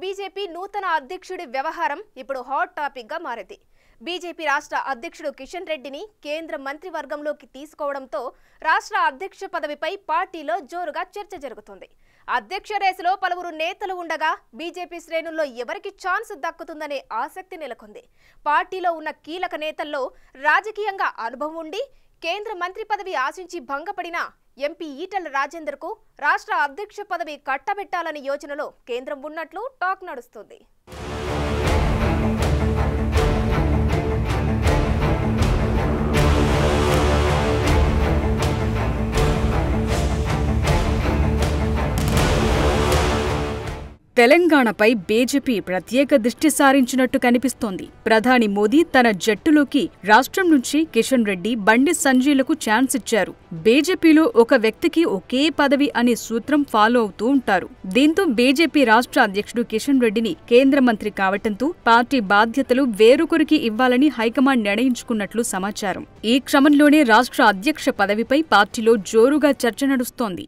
BJP నూతన అధ్యక్షుడి వ్యవహారం ఇప్పుడు హాట్ టాపిక్ గా మారింది. బీజేపీ రాష్ట్ర అధ్యక్షుడు కిషన్ రెడ్డిని కేంద్ర మంత్రివర్గంలోకి తీసుకోవడంతో రాష్ట్ర అధ్యక్ష పదవిపై పార్టీలో జోరుగా చర్చ జరుగుతుంది. అధ్యక్ష రేసులో పలువురు నేతలు ఉండగా బీజేపీ శ్రేణుల్లో ఎవరికి ఛాన్స్ దక్కుతుందనే ఆసక్తి నెలకొంది. పార్టీలో ఉన్న కీలక నేతల్లో రాజకీయంగా అనుభవం ఉండి కేంద్ర మంత్రి పదవి ఆశించి భంగపడిన ఎంపీ ఈటెల రాజేందర్కు రాష్ట్ర అధ్యక్ష పదవి కట్టబెట్టాలనే యోచనలో కేంద్రం ఉన్నట్లు టాక్ నడుస్తుంది. తెలంగాణపై బీజేపీ ప్రత్యేక దృష్టి సారించినట్టు కనిపిస్తోంది. ప్రధాని మోదీ తన జట్టులోకి రాష్ట్రం నుంచి కిషన్ రెడ్డి, బండి సంజయ్లకు ఛాన్స్ ఇచ్చారు. బీజేపీలో ఒక వ్యక్తికి ఒకే పదవి అనే సూత్రం ఫాలో అవుతూ ఉంటారు. దీంతో బీజేపీ రాష్ట్ర అధ్యక్షుడు కిషన్ రెడ్డిని కేంద్ర మంత్రి కావటంతో పార్టీ బాధ్యతలు వేరొకరికి ఇవ్వాలని హైకమాండ్ నిర్ణయించుకున్నట్లు సమాచారం. ఈ క్రమంలోనే రాష్ట్ర అధ్యక్ష పదవిపై పార్టీలో జోరుగా చర్చ నడుస్తోంది.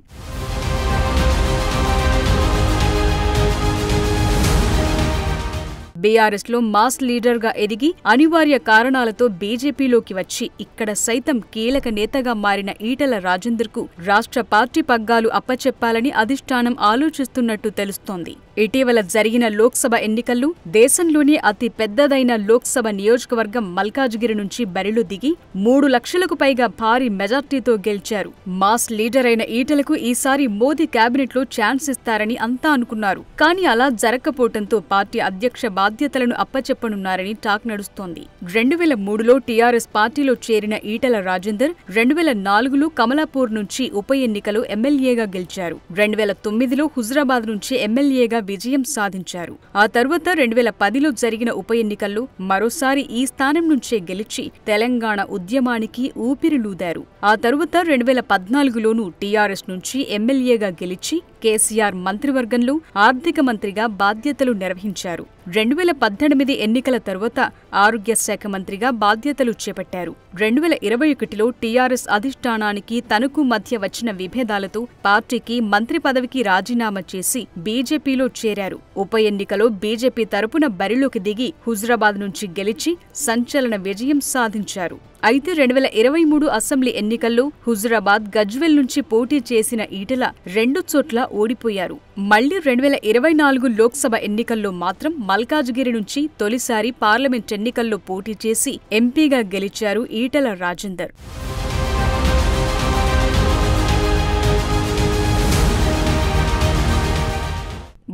బీఆర్ఎస్లో మాస్ లీడర్గా ఎదిగి అనివార్య కారణాలతో బీజేపీలోకి వచ్చి ఇక్కడ సైతం కీలక నేతగా మారిన ఈటెల రాజేందర్కు రాష్ట్ర పార్టీ పగ్గాలు అప్పచెప్పాలని అధిష్టానం ఆలోచిస్తున్నట్టు తెలుస్తోంది. ఇటీవల జరిగిన లోక్సభ ఎన్నికల్లో దేశంలోనే అతి పెద్దదైన లోక్సభ నియోజకవర్గం మల్కాజ్గిరి నుంచి బరిలో దిగి 3 లక్షలకు పైగా భారీ మెజార్టీతో గెలిచారు. మాస్ లీడర్ అయిన ఈటెలకు ఈసారి మోదీ కేబినెట్లో ఛాన్స్ ఇస్తారని అంతా అనుకున్నారు. కానీ అలా జరగకపోవడంతో పార్టీ అధ్యక్ష బాధ్యతలను అప్పచెప్పనున్నారని టాక్ నడుస్తోంది. 2003లో టీఆర్ఎస్ పార్టీలో చేరిన ఈటెల రాజేందర్ 2004లో కమలాపూర్ నుంచి ఉప ఎన్నికలో ఎమ్మెల్యేగా గెలిచారు. 2009లో హుజరాబాద్ నుంచి ఎమ్మెల్యేగా విజయం సాధించారు. ఆ తర్వాత 2010లో జరిగిన ఉప ఎన్నికల్లో మరోసారి ఈ స్థానం నుంచే గెలిచి తెలంగాణ ఉద్యమానికి ఊపిరిలూదారు. ఆ తరువాత 2014లోనూ టీఆర్ఎస్ నుంచి ఎమ్మెల్యేగా గెలిచి కేసీఆర్ మంత్రివర్గంలో ఆర్థిక మంత్రిగా బాధ్యతలు నిర్వహించారు. 2018 ఎన్నికల తరువాత ఆరోగ్య శాఖ మంత్రిగా బాధ్యతలు చేపట్టారు. 2021లో టీఆర్ఎస్ అధిష్టానానికి తనకు మధ్య వచ్చిన విభేదాలతో పార్టీకి మంత్రి పదవికి రాజీనామా చేసి బీజేపీలో చేరారు. ఉప ఎన్నికలో బీజేపీ తరపున బరిలోకి దిగి హుజరాబాద్ నుంచి గెలిచి సంచలన విజయం సాధించారు. అయితే 2023 అసెంబ్లీ ఎన్నికల్లో హుజరాబాద్, గజ్వెల్ నుంచి పోటీ చేసిన ఈటెల 2 చోట్ల ఓడిపోయారు. మళ్లీ 2024 లోక్సభ ఎన్నికల్లో మాత్రం మల్కాజ్గిరి నుంచి తొలిసారి పార్లమెంట్ ఎన్నికల్లో పోటీ చేసి ఎంపీగా గెలిచారు ఈటెల రాజేందర్.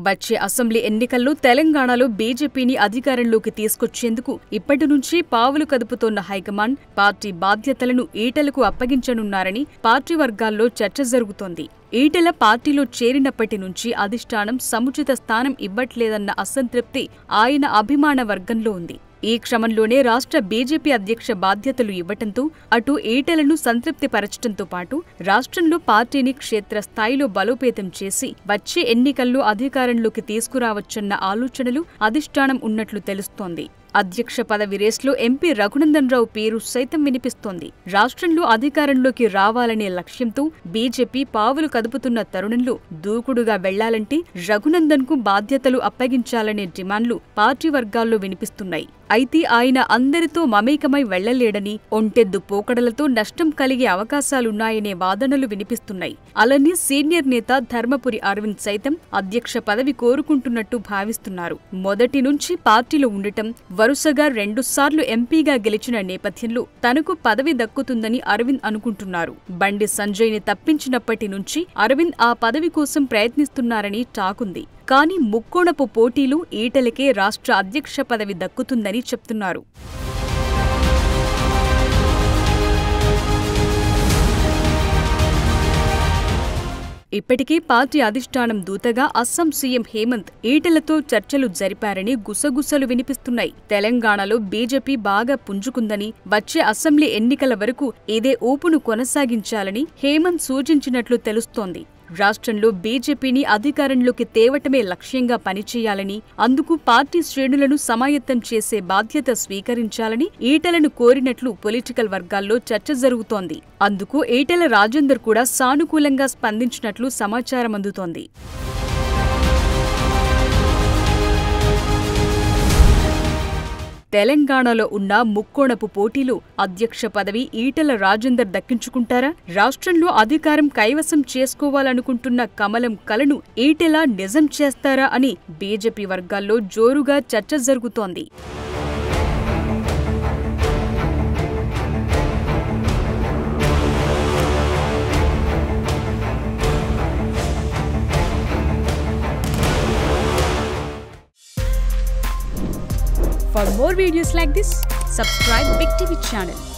వచ్చే అసెంబ్లీ ఎన్నికల్లో తెలంగాణలో బీజేపీని అధికారంలోకి తీసుకొచ్చేందుకు ఇప్పటి నుంచి పావులు కదుపుతోన్న హైకమాండ్ పార్టీ బాధ్యతలను ఈటెలకు అప్పగించనున్నారని పార్టీ వర్గాల్లో చర్చ జరుగుతోంది. ఈటెల పార్టీలో చేరినప్పటి నుంచి అధిష్టానం సముచిత స్థానం ఇవ్వట్లేదన్న అసంతృప్తి ఆయన అభిమాన వర్గంలో ఉంది. ఈ క్రమంలోనే రాష్ట్ర బీజేపీ అధ్యక్ష బాధ్యతలు ఇవ్వటంతో అటు ఈటెలను సంతృప్తిపరచడంతో పాటు రాష్ట్రంలో పార్టీని క్షేత్రస్థాయిలో బలోపేతం చేసి వచ్చే ఎన్నికల్లో అధికారంలోకి తీసుకురావచ్చన్న ఆలోచనలు అధిష్టానం ఉన్నట్లు తెలుస్తోంది. అధ్యక్ష పదవి రేస్లో ఎంపీ రఘునందన్ రావు పేరు సైతం వినిపిస్తోంది. రాష్ట్రంలో అధికారంలోకి రావాలనే లక్ష్యంతో బీజేపీ పావులు కదుపుతున్న తరుణంలో దూకుడుగా వెళ్లాలంటే రఘునందన్కు బాధ్యతలు అప్పగించాలనే డిమాండ్లు పార్టీ వర్గాల్లో వినిపిస్తున్నాయి. అయితే ఆయన అందరితో మమేకమై వెళ్లలేడని, ఒంటెద్దు పోకడలతో నష్టం కలిగే అవకాశాలున్నాయనే వాదనలు వినిపిస్తున్నాయి. అలానే సీనియర్ నేత ధర్మపురి అరవింద్ సైతం అధ్యక్ష పదవి కోరుకుంటున్నట్టు భావిస్తున్నారు. మొదటి నుంచి పార్టీలో ఉండటం, వరుసగా 2 సార్లు ఎంపీగా గెలిచిన నేపథ్యంలో తనకు పదవి దక్కుతుందని అరవింద్ అనుకుంటున్నారు. బండి సంజయ్ని తప్పించినప్పటి నుంచి అరవింద్ ఆ పదవి కోసం ప్రయత్నిస్తున్నారని టాకుంది. కానీ ముక్కోణపు పోటీలు ఈటెలకే రాష్ట్ర అధ్యక్ష పదవి దక్కుతుందని చెప్తున్నారు. ఇప్పటికే పార్టీ అధిష్టానం దూతగా అస్సాం సీఎం హేమంత్ ఈటెలతో చర్చలు జరిపారని గుసగుసలు వినిపిస్తున్నాయి. తెలంగాణలో బీజేపీ బాగా పుంజుకుందని, వచ్చే అసెంబ్లీ ఎన్నికల వరకు ఇదే ఊపును కొనసాగించాలని హేమంత్ సూచించినట్లు తెలుస్తోంది. రాష్ట్రంలో బీజేపీని అధికారంలోకి తేవటమే లక్ష్యంగా పనిచేయాలని, అందుకు పార్టీ శ్రేణులను సమాయత్తం చేసే బాధ్యత స్వీకరించాలని ఈటెలను కోరినట్లు పొలిటికల్ వర్గాల్లో చర్చ జరుగుతోంది. అందుకు ఈటెల రాజేందర్ కూడా సానుకూలంగా స్పందించినట్లు సమాచారం అందుతోంది. తెలంగాణలో ఉన్న ముక్కోణపు పోటీలో అధ్యక్ష పదవి ఈటెల రాజేందర్ దక్కించుకుంటారా? రాష్ట్రంలో అధికారం కైవసం చేసుకోవాలనుకుంటున్న కమలం కలను ఈటెల నిజం చేస్తారా అని బీజేపీ వర్గాల్లో జోరుగా చర్చ జరుగుతోంది. For more videos like this, subscribe Big TV channel.